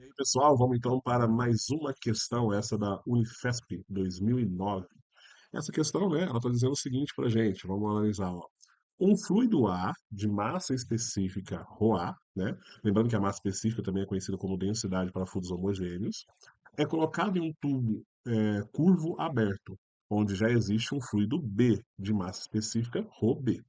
aí, pessoal, vamos então para mais uma questão, essa da Unifesp 2009. Essa questão, né, ela está dizendo o seguinte para a gente, vamos analisar, ó. Um fluido A de massa específica ρA, né, lembrando que a massa específica também é conhecida como densidade para fluidos homogêneos, é colocado em um tubo curvo aberto, onde já existe um fluido B de massa específica ρB.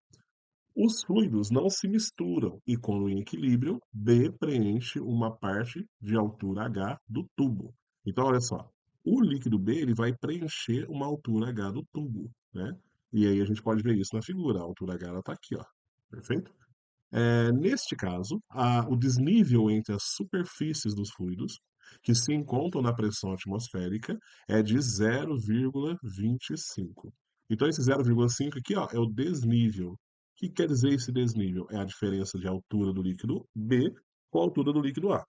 Os fluidos não se misturam e, quando em equilíbrio, B preenche uma parte de altura H do tubo. Então, olha só, o líquido B ele vai preencher uma altura H do tubo, né? E aí a gente pode ver isso na figura. A altura H está aqui, ó. Perfeito? Neste caso, o desnível entre as superfícies dos fluidos, que se encontram na pressão atmosférica, é de 0,25. Então, esse 0,5 aqui, ó, é o desnível. O que quer dizer esse desnível? É a diferença de altura do líquido B com a altura do líquido A,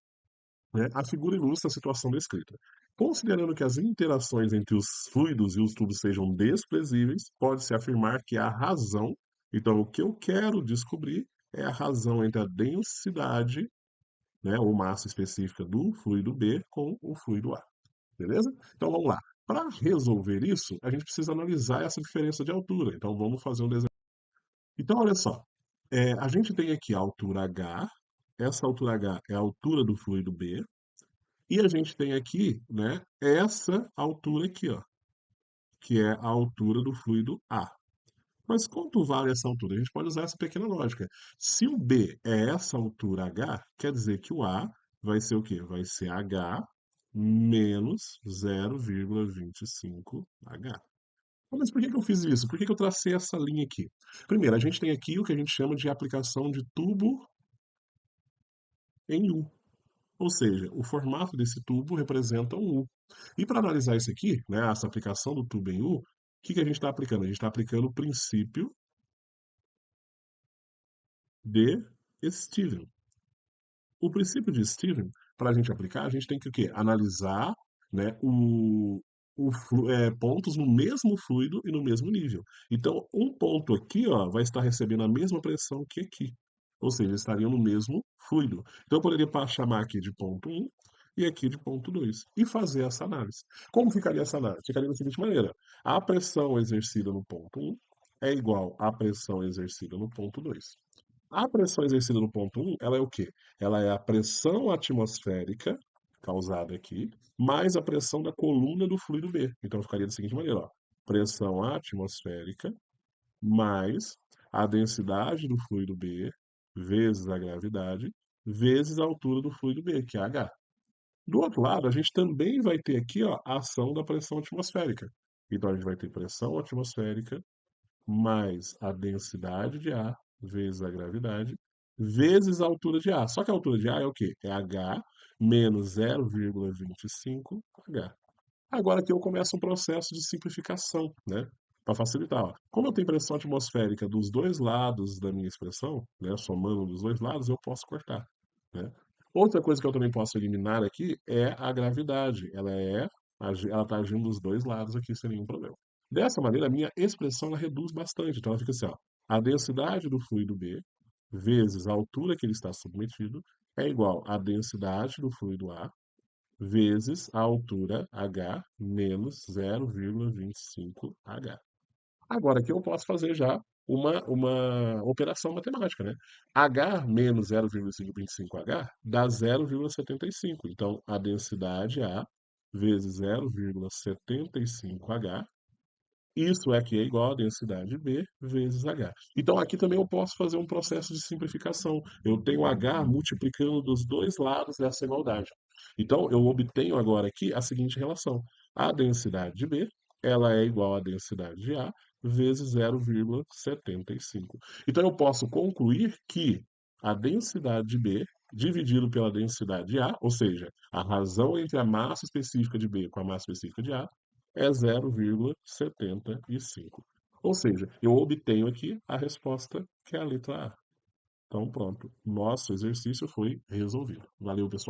né? A figura ilustra a situação descrita. Considerando que as interações entre os fluidos e os tubos sejam desprezíveis, pode-se afirmar que a razão. Então, o que eu quero descobrir é a razão entre a densidade, né, ou massa específica do fluido B com o fluido A. Beleza? Então, vamos lá. Para resolver isso, a gente precisa analisar essa diferença de altura. Então, vamos fazer um desenho. Então, olha só. A gente tem aqui a altura H. Essa altura H é a altura do fluido B. E a gente tem aqui, né, essa altura aqui, ó, que é a altura do fluido A. Mas quanto vale essa altura? A gente pode usar essa pequena lógica. Se o B é essa altura H, quer dizer que o A vai ser o quê? Vai ser H menos 0,25 H. Mas por que que eu fiz isso? Por que que eu tracei essa linha aqui? Primeiro, a gente tem aqui o que a gente chama de aplicação de tubo em U. Ou seja, o formato desse tubo representa um U. E para analisar isso aqui, né, essa aplicação do tubo em U, o que que a gente está aplicando? A gente está aplicando o princípio de Steven. O princípio de Steven, para a gente aplicar, a gente tem que o quê? Analisar, né, pontos no mesmo fluido e no mesmo nível. Então, um ponto aqui, ó, vai estar recebendo a mesma pressão que aqui. Ou seja, estariam no mesmo fluido. Então, eu poderia chamar aqui de ponto 1 e aqui de ponto 2 e fazer essa análise. Como ficaria essa análise? Ficaria da seguinte maneira: a pressão exercida no ponto 1 é igual à pressão exercida no ponto 2. A pressão exercida no ponto 1, ela é o quê? Ela é a pressão atmosférica causada aqui, mais a pressão da coluna do fluido B. Então ficaria da seguinte maneira, ó: pressão atmosférica mais a densidade do fluido B vezes a gravidade vezes a altura do fluido B, que é H. Do outro lado, a gente também vai ter aqui, ó, a ação da pressão atmosférica. Então a gente vai ter pressão atmosférica mais a densidade de A vezes a gravidade vezes a altura de A. Só que a altura de A é o quê? É H menos 0,25 H. Agora aqui eu começo um processo de simplificação, né? Para facilitar. Ó. Como eu tenho pressão atmosférica dos dois lados da minha expressão, né? Somando dos dois lados, eu posso cortar, né? Outra coisa que eu também posso eliminar aqui é a gravidade. Ela está agindo dos dois lados aqui sem nenhum problema. Dessa maneira, a minha expressão ela reduz bastante. Então ela fica assim, ó: a densidade do fluido B vezes a altura que ele está submetido é igual à densidade do fluido A vezes a altura H menos 0,25 H. Agora aqui eu posso fazer já uma operação matemática, né? H menos 0,25 H dá 0,75. Então, a densidade A vezes 0,75 H, isso aqui é igual a densidade B vezes H. Então, aqui também eu posso fazer um processo de simplificação. Eu tenho H multiplicando dos dois lados dessa igualdade. Então, eu obtenho agora aqui a seguinte relação. A densidade de B, ela é igual à densidade de A vezes 0,75. Então, eu posso concluir que a densidade de B dividido pela densidade de A, ou seja, a razão entre a massa específica de B com a massa específica de A, é 0,75. Ou seja, eu obtenho aqui a resposta que é a letra A. Então, pronto. Nosso exercício foi resolvido. Valeu, pessoal.